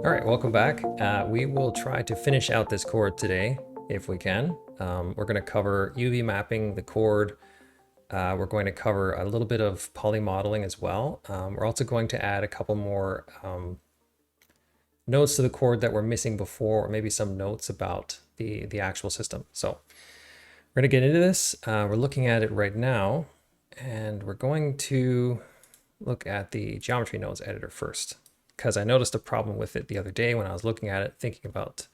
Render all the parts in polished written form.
All right, welcome back. We will try to finish out this chord today, if we can. We're going to cover UV mapping the chord. We're going to cover a little bit of polymodeling as well. We're also going to add a couple more notes to the chord that were missing before, or maybe some notes about the actual system. So we're going to get into this. We're looking at it right now, and we're going to look at the geometry nodes editor first, because I noticed a problem with it the other day when I was looking at it, thinking about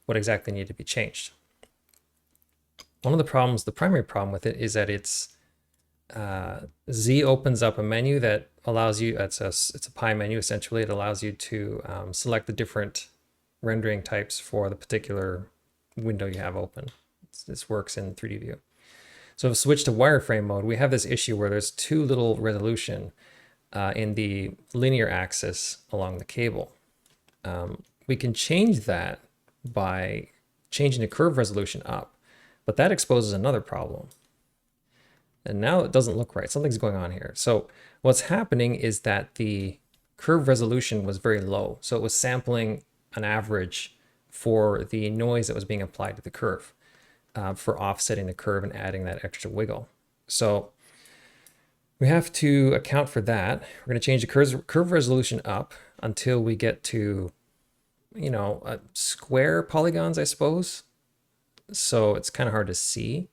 what exactly needed to be changed. One of the problems, the primary problem with it, is that it's Z opens up a menu that allows you, it's a pie menu essentially. It allows you to select the different rendering types for the particular window you have open. This works in 3D view. So if we switch to wireframe mode, we have this issue where there's too little resolution in the linear axis along the cable. We can change that by changing the curve resolution up, but that exposes another problem. And now it doesn't look right. Something's going on here. So what's happening is that the curve resolution was very low. So it was sampling an average for the noise that was being applied to the curve for offsetting the curve and adding that extra wiggle. So we have to account for that. We're going to change the curve resolution up until we get to, you know, square polygons, I suppose. So it's kind of hard to see.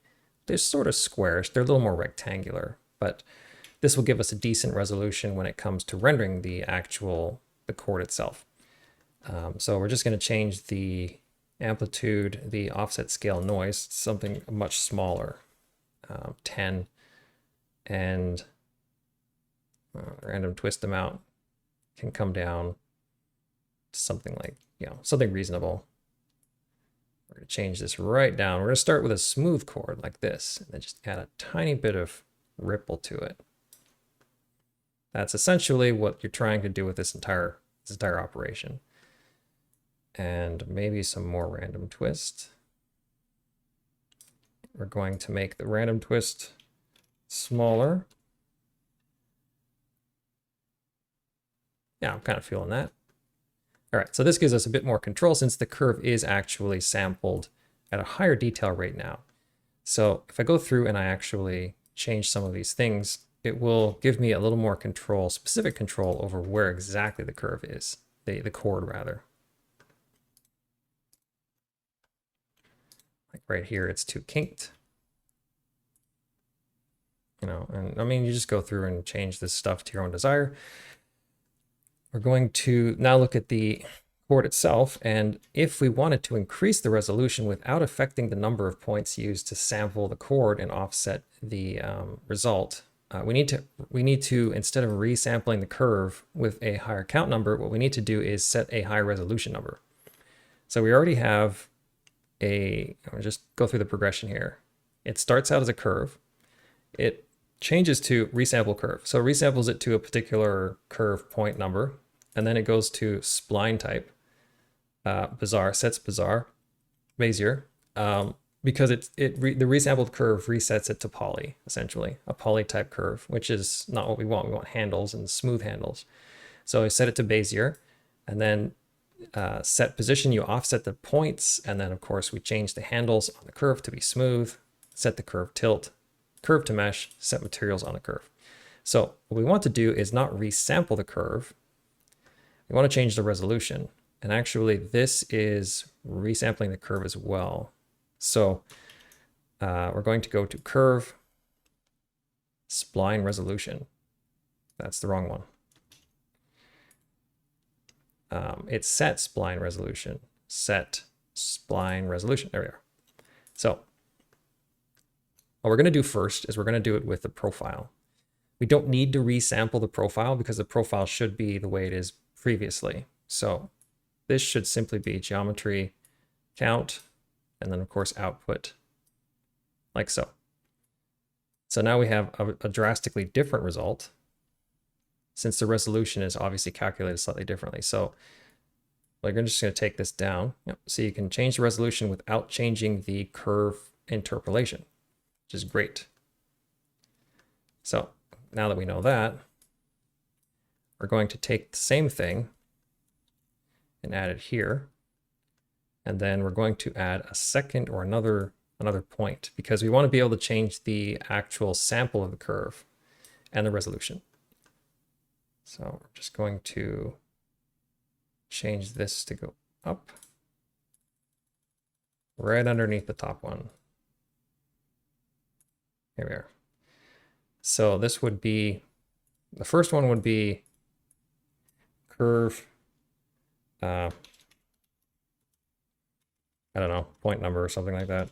They're sort of squarish. They're a little more rectangular, but this will give us a decent resolution when it comes to rendering the chord itself. So we're just going to change the amplitude, the offset scale noise, something much smaller, 10, and random twist amount can come down to something like, something reasonable. We're going to change this right down. We're going to start with a smooth chord like this, and then just add a tiny bit of ripple to it. That's essentially what you're trying to do with this entire operation. And maybe some more random twist. We're going to make the random twist smaller. Yeah, I'm kind of feeling that. All right, so this gives us a bit more control since the curve is actually sampled at a higher detail rate now. So if I go through and I actually change some of these things, it will give me a little more control, specific control over where exactly the curve is, the chord rather. Like right here, it's too kinked. And I mean, you just go through and change this stuff to your own desire. We're going to now look at the chord itself, and if we wanted to increase the resolution without affecting the number of points used to sample the chord and offset the result, we need to, instead of resampling the curve with a higher count number, what we need to do is set a high resolution number. So we already have I'll just go through the progression here. It starts out as a curve. It changes to resample curve. So it resamples it to a particular curve point number, and then it goes to spline type, sets Bezier, because the resampled curve resets it to poly, essentially, a poly type curve, which is not what we want. We want handles and smooth handles. So I set it to Bezier, and then set position, you offset the points, and then of course we change the handles on the curve to be smooth, set the curve tilt, curve to mesh, set materials on the curve. So what we want to do is not resample the curve. We want to change the resolution. And actually this is resampling the curve as well. So we're going to go to curve, spline resolution. That's the wrong one. It's set spline resolution. Set spline resolution. There we are. So what we're going to do first is we're going to do it with the profile. We don't need to resample the profile because the profile should be the way it is previously. So this should simply be geometry count, and then of course output, like so. So now we have a drastically different result since the resolution is obviously calculated slightly differently. So we're just going to take this down. Yep. So you can change the resolution without changing the curve interpolation, which is great. So now that we know that, we're going to take the same thing and add it here. And then we're going to add a second or another point because we want to be able to change the actual sample of the curve and the resolution. So we're just going to change this to go up right underneath the top one. Here we are. So this would be, the first one would be curve, I don't know, point number or something like that.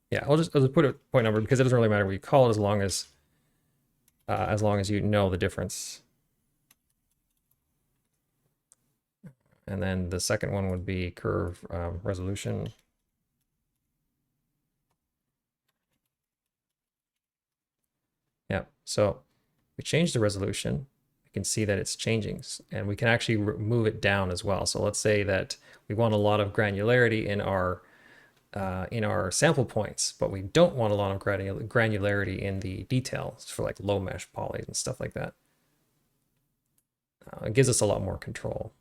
Yeah, I'll just put a point number because it doesn't really matter what you call it as long as you know the difference. And then the second one would be curve resolution. Yeah, so we change the resolution. We can see that it's changing, and we can actually move it down as well. So let's say that we want a lot of granularity in our sample points, but we don't want a lot of granularity in the details for like low mesh polys and stuff like that. It gives us a lot more control.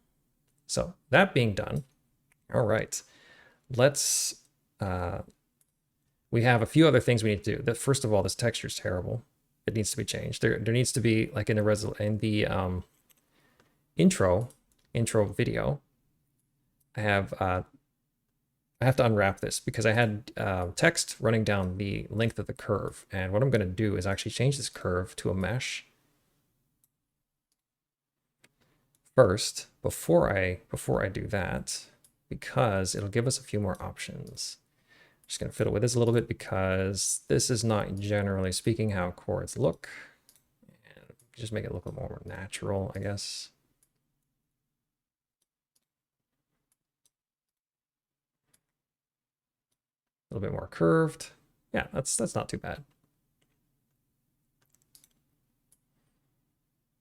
So that being done, all right, let's, we have a few other things we need to do. First of all, this texture is terrible. It needs to be changed. There needs to be, like in the intro video, I have to unwrap this because I had text running down the length of the curve. And what I'm going to do is actually change this curve to a mesh first before I do that, because it'll give us a few more options. Just going to fiddle with this a little bit because this is not generally speaking how chords look. And just make it look a little more natural, I guess. A little bit more curved. Yeah, that's not too bad.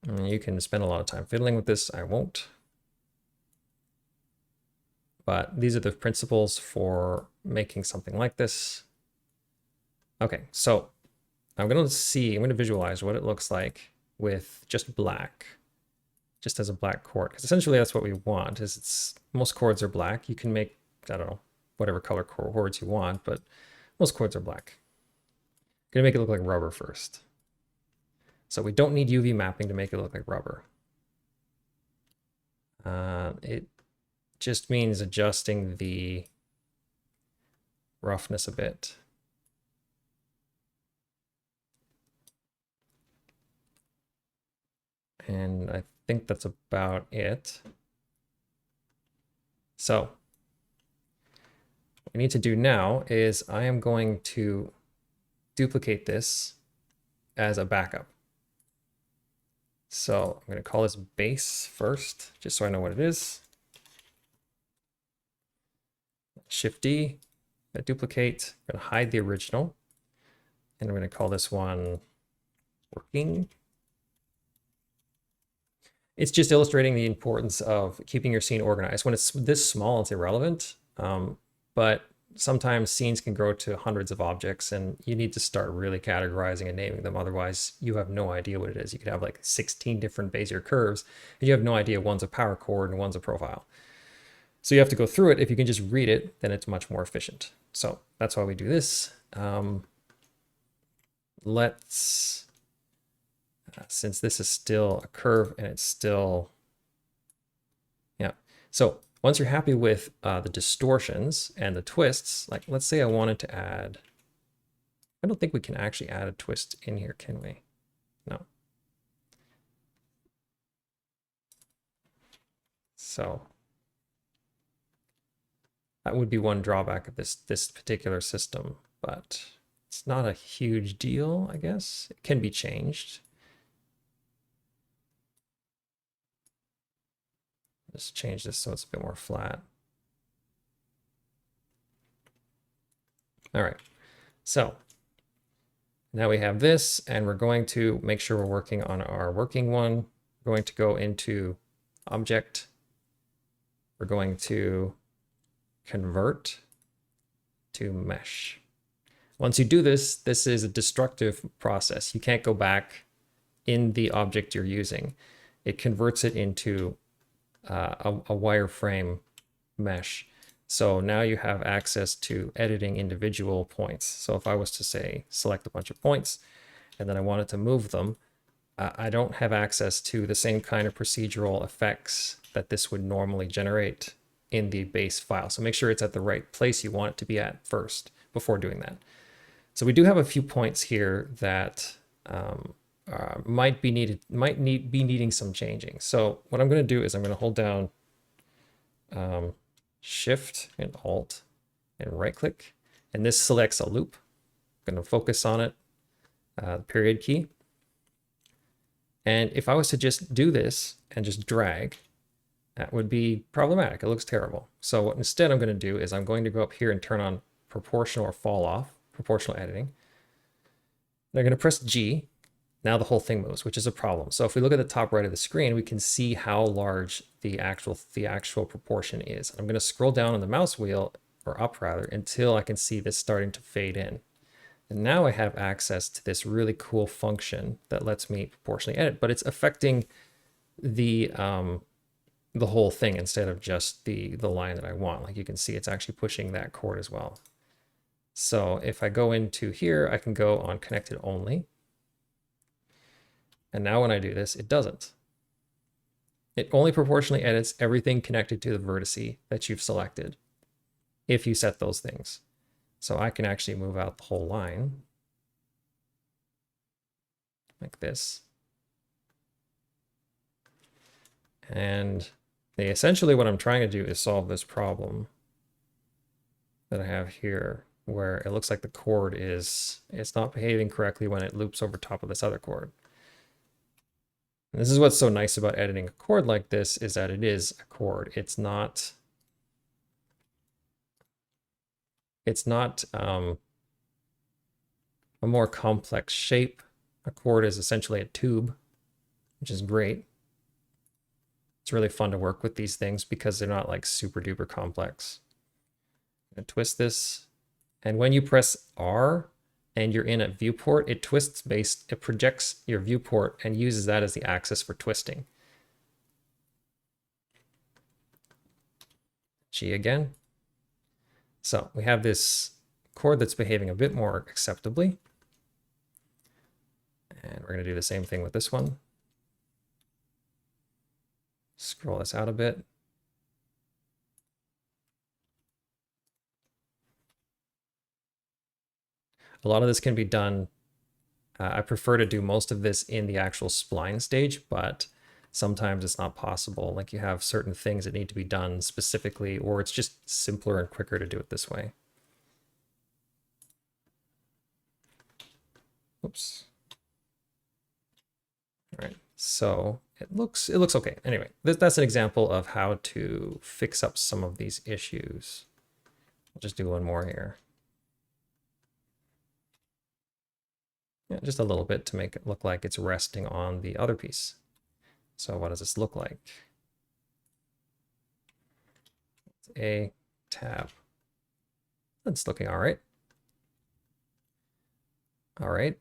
And you can spend a lot of time fiddling with this. I won't. But these are the principles for making something like this. Okay, so I'm going to visualize what it looks like with just black, just as a black chord. Because essentially that's what we want, is most chords are black. You can make, I don't know, whatever color chords you want, but most chords are black. I'm going to make it look like rubber first. So we don't need UV mapping to make it look like rubber. It just means adjusting the roughness a bit. And I think that's about it. So what we need to do now is I am going to duplicate this as a backup. So I'm going to call this base first, just so I know what it is. Shift D, duplicate, I'm going to hide the original. And I'm going to call this one working. It's just illustrating the importance of keeping your scene organized. When it's this small, it's irrelevant. But sometimes scenes can grow to hundreds of objects and you need to start really categorizing and naming them. Otherwise, you have no idea what it is. You could have like 16 different Bezier curves and you have no idea one's a power chord and one's a profile. So you have to go through it. If you can just read it, then it's much more efficient. So that's why we do this. Let's, since this is still a curve and it's still, yeah. So once you're happy with the distortions and the twists, like let's say I wanted to add, I don't think we can actually add a twist in here, can we? No. So that would be one drawback of this particular system, but it's not a huge deal, I guess. It can be changed. Just change this so it's a bit more flat. All right, so now we have this, and we're going to make sure we're working on our working one. We're going to go into Object. We're going to Convert. to mesh. Once you do this, this is a destructive process. You can't go back in the object you're using. It converts it into a wireframe mesh. So now you have access to editing individual points. So if I was to say, select a bunch of points, and then I wanted to move them, I don't have access to the same kind of procedural effects that this would normally generate in the base file. So make sure it's at the right place you want it to be at first before doing that. So we do have a few points here that might be needing some changing. So what I'm going to do is I'm going to hold down Shift and Alt and right click, and this selects a loop. I'm going to focus on it, the period key. And if I was to just do this and just drag, that would be problematic. It looks terrible. So what instead I'm going to do is I'm going to go up here and turn on proportional or fall off, proportional editing. They're going to press G. Now the whole thing moves, which is a problem. So if we look at the top right of the screen, we can see how large the actual proportion is. I'm going to scroll down on the mouse wheel, or up rather, until I can see this starting to fade in. And now I have access to this really cool function that lets me proportionally edit, but it's affecting the whole thing instead of just the line that I want. Like you can see, it's actually pushing that chord as well. So if I go into here, I can go on connected only. And now when I do this, it doesn't. It only proportionally edits everything connected to the vertice that you've selected if you set those things. So I can actually move out the whole line like this. And essentially what I'm trying to do is solve this problem that I have here, where it looks like the chord it's not behaving correctly when it loops over top of this other chord. And this is what's so nice about editing a chord like this, is that it is a chord. It's not a more complex shape. A chord is essentially a tube, which is great. It's really fun to work with these things because they're not like super duper complex. I'm gonna twist this. And when you press R and you're in a viewport, it projects your viewport and uses that as the axis for twisting. G again. So we have this chord that's behaving a bit more acceptably. And we're going to do the same thing with this one. Scroll this out a bit. A lot of this can be done. I prefer to do most of this in the actual spline stage, but sometimes it's not possible. Like you have certain things that need to be done specifically, or it's just simpler and quicker to do it this way. Oops. All right, so it looks okay. Anyway, that's an example of how to fix up some of these issues. I'll just do one more here. Yeah, just a little bit to make it look like it's resting on the other piece. So what does this look like? A tab. That's looking all right. All right.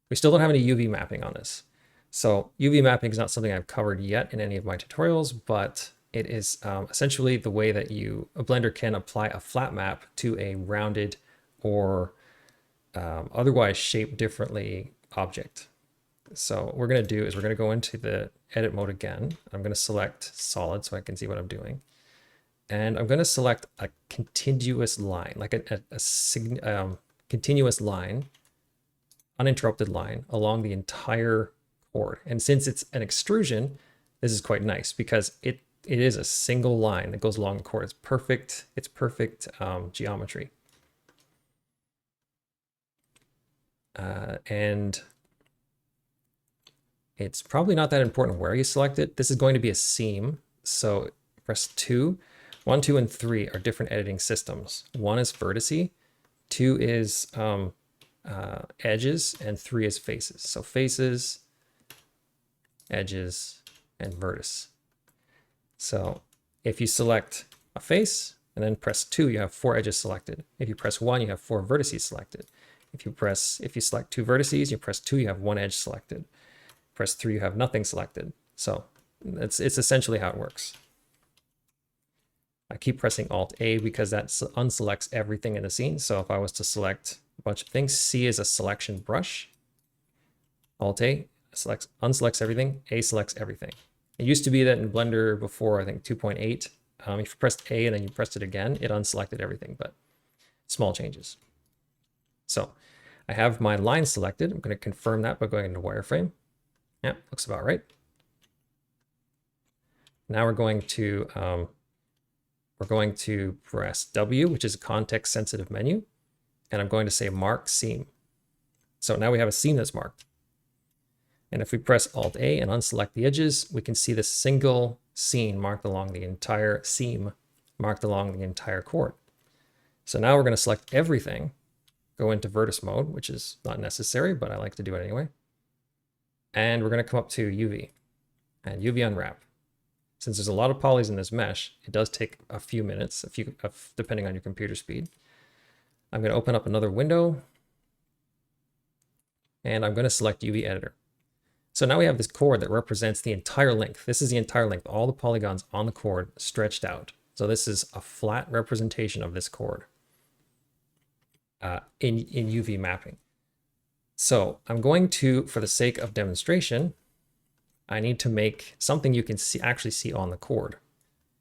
We still don't have any UV mapping on this. So UV mapping is not something I've covered yet in any of my tutorials, but it is essentially the way that a Blender can apply a flat map to a rounded or otherwise shaped differently object. So what we're going to do is we're going to go into the edit mode again. I'm going to select solid so I can see what I'm doing. And I'm going to select a continuous line, like a continuous line, uninterrupted line along the entire chord. And since it's an extrusion, this is quite nice because it is a single line that goes along the chord. It's perfect geometry. And it's probably not that important where you select it. This is going to be a seam. So press 2. 1, 2, and 3 are different editing systems. 1 is vertice, 2 is edges, and 3 is faces. So faces, edges, and vertice. So if you select a face, And then press 2, you have 4 edges selected. If you press 1, you have 4 vertices selected. If you select 2 vertices, you press 2, you have 1 edge selected. Press 3, you have nothing selected. So it's essentially how it works. I keep pressing Alt-A because that unselects everything in the scene. So if I was to select a bunch of things, C is a selection brush. Alt-A unselects everything, A selects everything. It used to be that in Blender before, I think 2.8, if you pressed A and then you pressed it again, it unselected everything, but small changes. So I have my line selected. I'm going to confirm that by going into wireframe. Yeah, looks about right. Now we're going to press W, which is a context sensitive menu, and I'm going to say mark seam. So now we have a seam that's marked. And if we press Alt-A and unselect the edges, we can see the single seam marked along the entire chord. So now we're going to select everything, go into vertex mode, which is not necessary, but I like to do it anyway. And we're going to come up to UV and UV unwrap. Since there's a lot of polys in this mesh, it does take a few minutes, depending on your computer speed. I'm going to open up another window and I'm going to select UV editor. So now we have this chord that represents the entire length. This is the entire length, all the polygons on the chord stretched out. So this is a flat representation of this chord in UV mapping. So I'm going to, for the sake of demonstration, I need to make something you can actually see on the chord.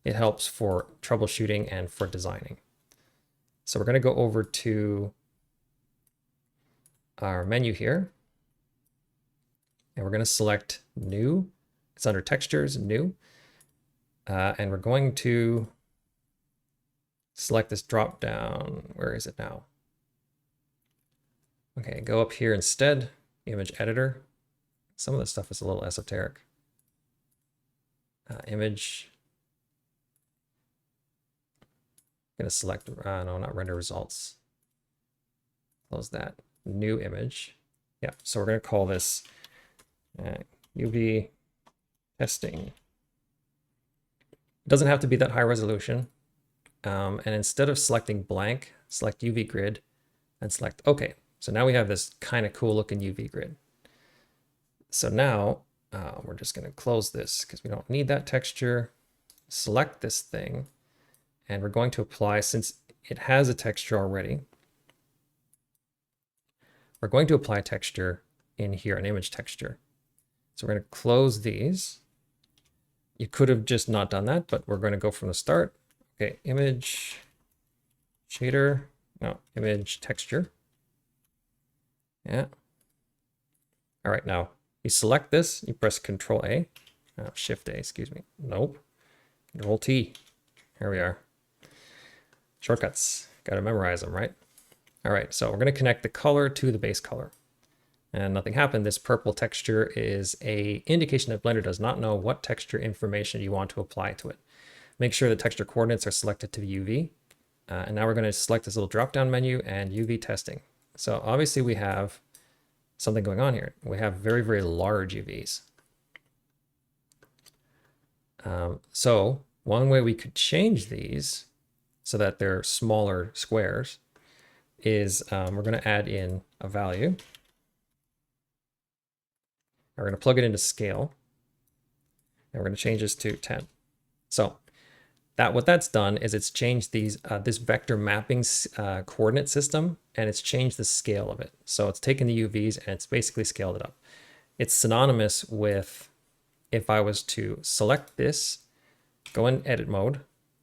It helps for troubleshooting and for designing. So we're going to go over to our menu here. And we're going to select new. It's under textures, new. And we're going to select this drop down. Where is it now? Okay, go up here instead, image editor. Some of this stuff is a little esoteric. Image. I'm going to select, no, not render results. Close that. New image. Yeah, so we're going to call this UV testing. It doesn't have to be that high resolution. And instead of selecting blank, select UV grid and select OK. So now we have this kind of cool looking UV grid. So now we're just going to close this because we don't need that texture. Select this thing and we're going to apply, since it has a texture already, we're going to apply texture in here, an image texture. So we're going to close these. You could have just not done that, but we're going to go from the start. Okay, image shader, no, image texture. Yeah. All right, now you select this, you press Control A, Shift A, excuse me. Nope. Control T. Here we are. Shortcuts. Got to memorize them, right? All right, so we're going to connect the color to the base color. And nothing happened. This purple texture is an indication that Blender does not know what texture information you want to apply to it. Make sure the texture coordinates are selected to the UV. And now we're going to select this little drop-down menu and UV testing. So obviously we have something going on here. We have very, very large UVs. So one way we could change these so that they're smaller squares is we're going to add in a value. We're going to plug it into scale, and we're going to change this to 10. So what that's done is it's changed these this vector mapping coordinate system, and it's changed the scale of it. So it's taken the UVs and it's basically scaled it up. It's synonymous with if I was to select this, go in edit mode,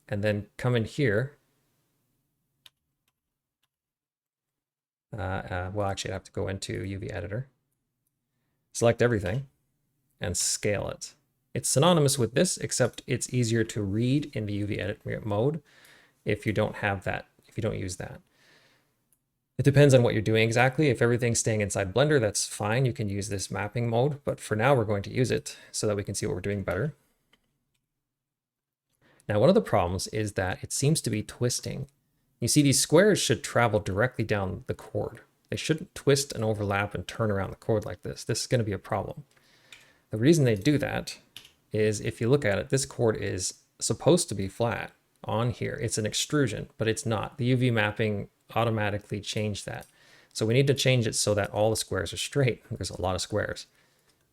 and then come in here. Well, actually, I have to go into UV editor. Select everything and scale it. It's synonymous with this, except it's easier to read in the UV edit mode if you don't have that, if you don't use that. It depends on what you're doing exactly. If everything's staying inside Blender, that's fine. You can use this mapping mode, but for now we're going to use it so that we can see what we're doing better. Now, one of the problems is that it seems to be twisting. You see, these squares should travel directly down the chord. They shouldn't twist and overlap and turn around the chord like this. This is going to be a problem. The reason they do that is if you look at it, this chord is supposed to be flat, on here. It's an extrusion, but it's not. The UV mapping automatically changed that. So we need to change it so that all the squares are straight. There's a lot of squares.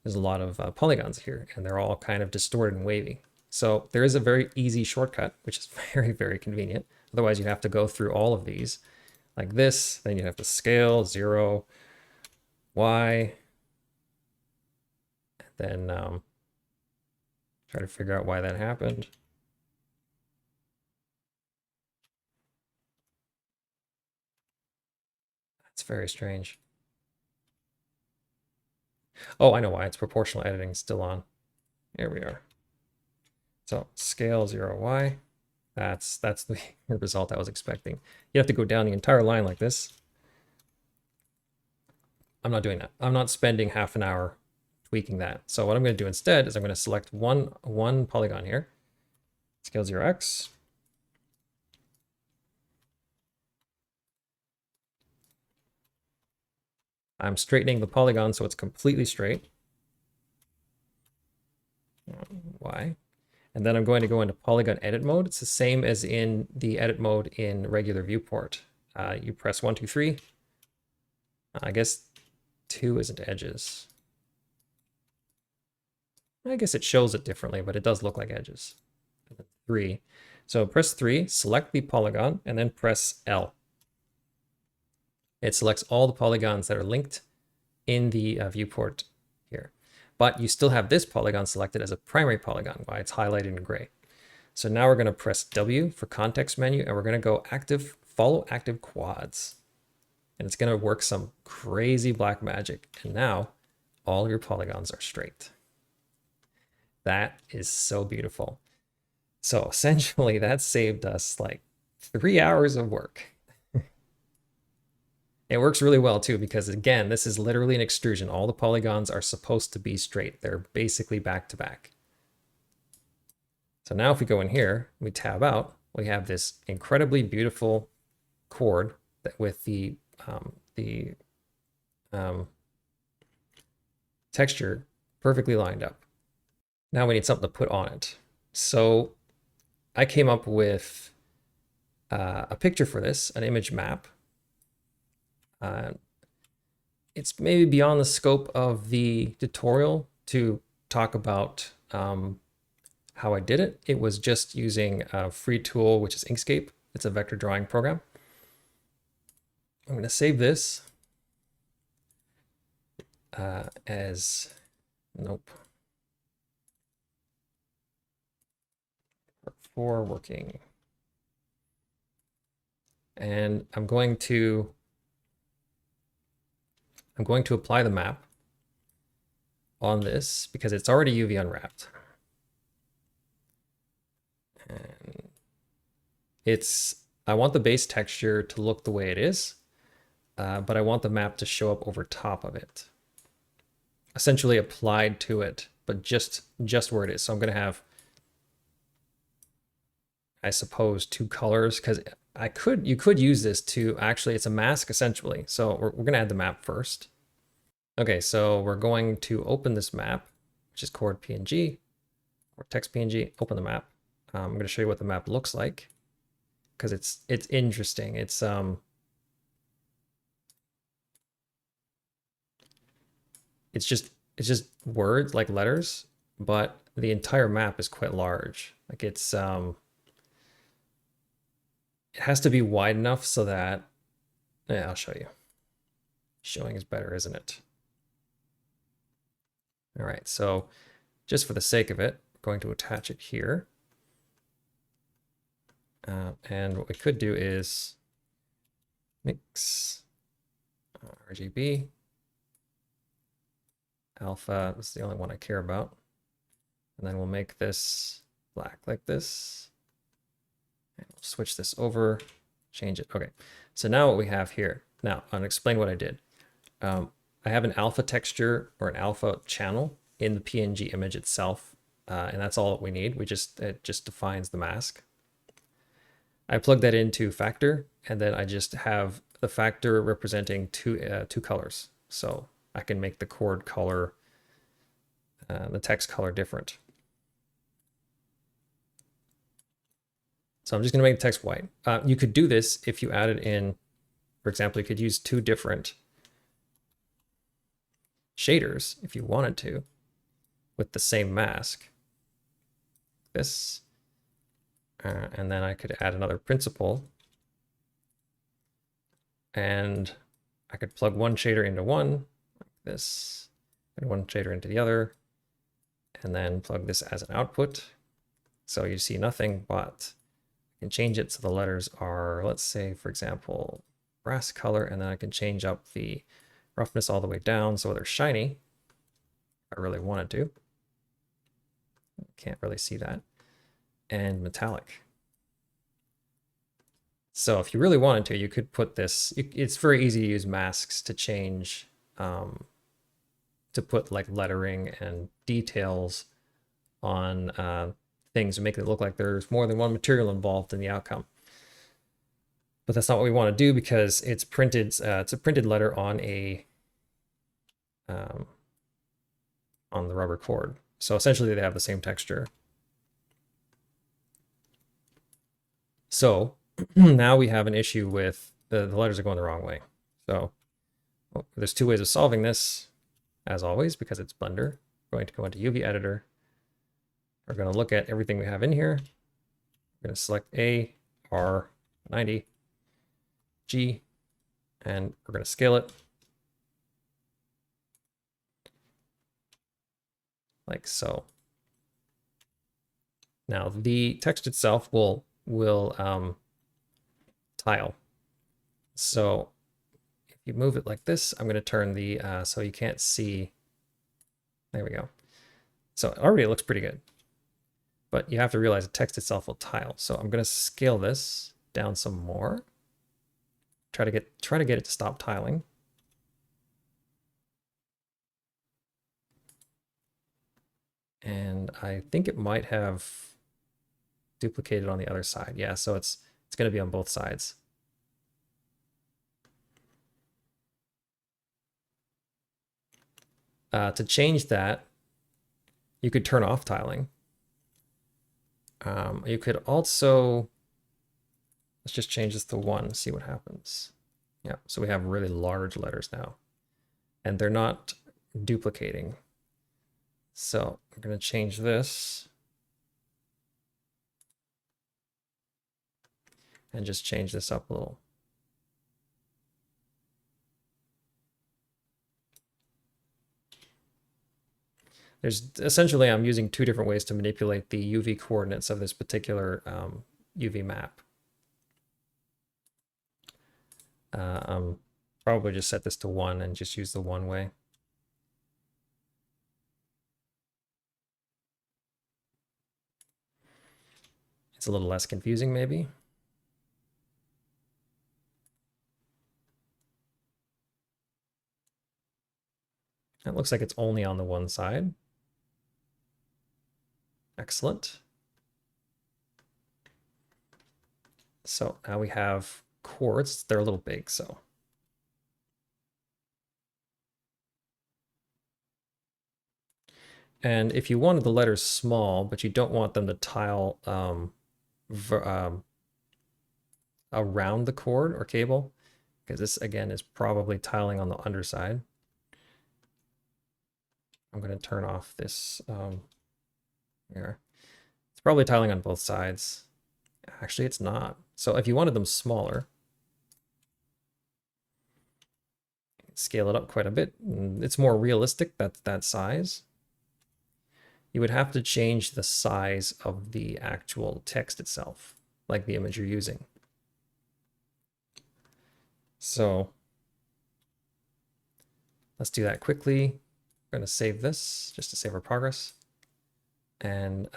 There's a lot of polygons here, and they're all kind of distorted and wavy. So there is a very easy shortcut, which is very, very convenient. Otherwise, you'd have to go through all of these like this. Then you have to scale 0, Y, then try to figure out why that happened. That's very strange. Oh, I know why. It's proportional editing still on. Here we are. So scale 0, Y. That's the result I was expecting. You have to go down the entire line like this. I'm not doing that. I'm not spending half an hour tweaking that. So what I'm going to do instead is I'm going to select one polygon here. Scale 0x. I'm straightening the polygon so it's completely straight. Y. And then I'm going to go into polygon edit mode. It's the same as in the edit mode in regular viewport. You press 1, 2, 3. I guess 2 isn't edges. I guess it shows it differently, but it does look like edges. 3. So press 3, select the polygon, and then press L. It selects all the polygons that are linked in the viewport here. But you still have this polygon selected as a primary polygon, why it's highlighted in gray. So now we're going to press W for context menu, and we're going to go active, follow active quads. And it's going to work some crazy black magic. And now all your polygons are straight. That is so beautiful. So essentially that saved us like 3 hours of work. It works really well too, because again, this is literally an extrusion. All the polygons are supposed to be straight. They're basically back to back. So now if we go in here, we tab out, we have this incredibly beautiful chord that with the texture perfectly lined up. Now we need something to put on it. So I came up with a picture for this, an image map. It's maybe beyond the scope of the tutorial to talk about how I did it. It was just using a free tool, which is Inkscape. It's a vector drawing program. I'm going to save this as, nope, for working. And I'm going to apply the map on this because it's already UV unwrapped. And I want the base texture to look the way it is, but I want the map to show up over top of it. Essentially applied to it, but just where it is. So I'm going to have, I suppose, 2 colors, because you could use this to actually, it's a mask essentially. So we're going to add the map first. Okay, so we're going to open this map, which is chord PNG or text PNG. Open the map. I'm going to show you what the map looks like because it's interesting. It's just words like letters, but the entire map is quite large. Like it has to be wide enough so that, yeah, I'll show you. Showing is better, isn't it? All right, so just for the sake of it, we're going to attach it here. And what we could do is mix RGB. Alpha, this is the only one I care about. And then we'll make this black like this. And we'll switch this over, change it. Okay, so now what we have here, now I'll explain what I did. I have an alpha texture or an alpha channel in the PNG image itself, and that's all we need. It just defines the mask. I plug that into factor, and then I just have the factor representing two colors. So I can make the chord color, the text color different. So I'm just going to make the text white. You could do this if you added in, for example, you could use two different shaders if you wanted to with the same mask. This, and then I could add another principle, and I could plug one shader into one, like this, and one shader into the other, and then plug this as an output. So you see nothing, but I can change it so the letters are, let's say, for example, brass color, and then I can change up the roughness all the way down so they're shiny if I really wanted to. Can't really see that. And metallic. So if you really wanted to, you could put this, it's very easy to use masks to change, to put like lettering and details on things and make it look like there's more than one material involved in the outcome. But that's not what we want to do because it's printed, it's a printed letter on a, on the rubber cord. So essentially they have the same texture. So now we have an issue with the letters are going the wrong way. So there's two ways of solving this, as always, because it's Blender. We're going to go into UV editor. We're going to look at everything we have in here. We're going to select A, R, 90, G, and we're going to scale it like so. Now the text itself will tile. So if you move it like this, I'm going to turn the so you can't see. There we go. So already it looks pretty good, but you have to realize the text itself will tile. So I'm going to scale this down some more. Try to get it to stop tiling. And I think it might have duplicated on the other side. Yeah, so it's going to be on both sides. To change that, you could turn off tiling. You could also, let's just change this to 1, see what happens. Yeah, so we have really large letters now, and they're not duplicating. So I'm going to change this and just change this up a little. There's essentially, I'm using two different ways to manipulate the UV coordinates of this particular UV map. Probably just set this to 1 and just use the 1 way. It's a little less confusing, maybe. It looks like it's only on the one side. Excellent. So now we have chords. They're a little big, so. And if you wanted the letters small, but you don't want them to tile around the cord or cable, because this again is probably tiling on the underside. I'm going to turn off this here. It's probably tiling on both sides. Actually, it's not. So if you wanted them smaller, scale it up quite a bit. It's more realistic, that size. You would have to change the size of the actual text itself, like the image you're using. So let's do that quickly. We're going to save this just to save our progress. And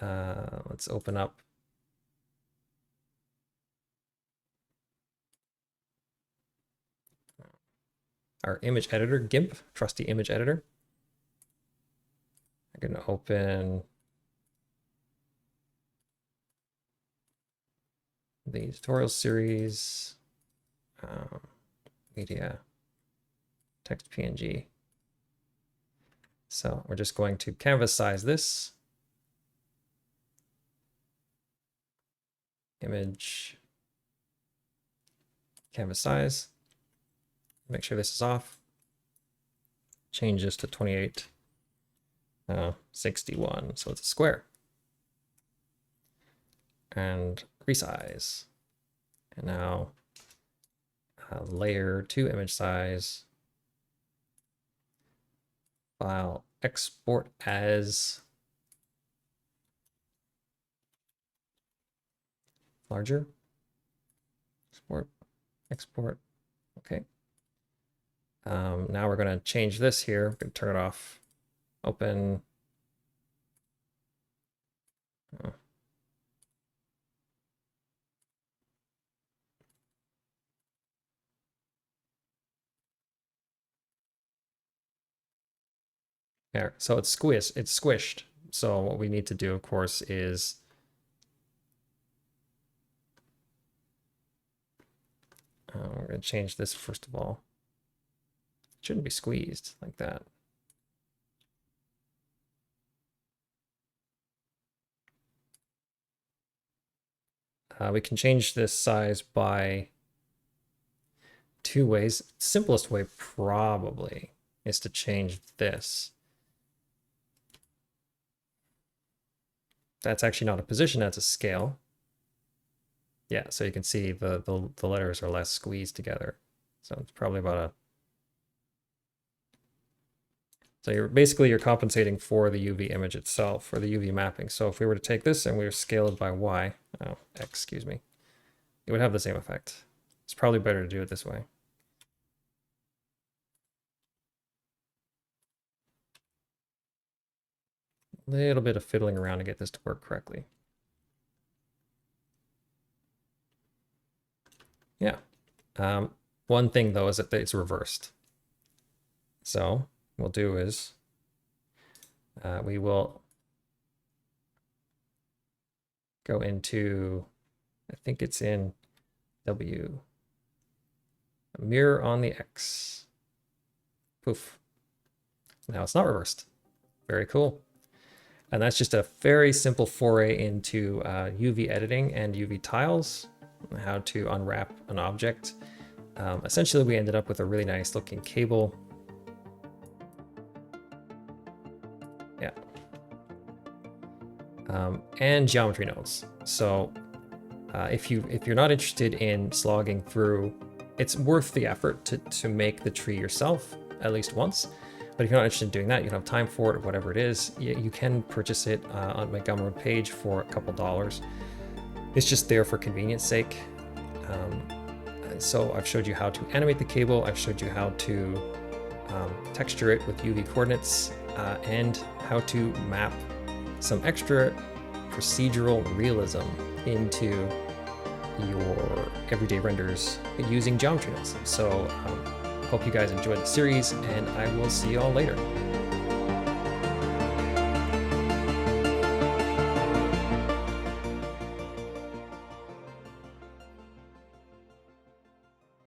let's open up our image editor, GIMP, trusty image editor. I'm going to open the tutorial series, media, text PNG. So we're just going to canvas size this. image, canvas size. Make sure this is off. Change this to 28, 61, so it's a square. And resize. And now layer to image size. File export as larger. Export. Okay. Now we're going to change this here. We're going to turn it off. Open. There. So it's squished. It's squished. So what we need to do, of course, is we're going to change this first of all. It shouldn't be squeezed like that. We can change this size by two ways. Simplest way probably is to change this. That's actually not a position, that's a scale. Yeah, so you can see the letters are less squeezed together. So it's probably about a... So you're compensating for the UV image itself, for the UV mapping. So if we were to take this and we were scaled by Y, excuse me, it would have the same effect. It's probably better to do it this way. A little bit of fiddling around to get this to work correctly. Yeah. One thing though is that it's reversed. So what we'll do is we will go into, I think it's in W, a mirror on the X. Poof. Now it's not reversed. Very cool. And that's just a very simple foray into UV editing and UV tiles, how to unwrap an object. Essentially, we ended up with a really nice looking cable. Yeah. And geometry nodes. So if you're not interested in slogging through, it's worth the effort to make the tree yourself at least once. But if you're not interested in doing that, you don't have time for it or whatever it is, you can purchase it on my Gumroad page for a couple dollars. It's just there for convenience sake. So I've showed you how to animate the cable. I've showed you how to texture it with UV coordinates and how to map some extra procedural realism into your everyday renders using geometry nodes. So hope you guys enjoyed the series, and I will see you all later.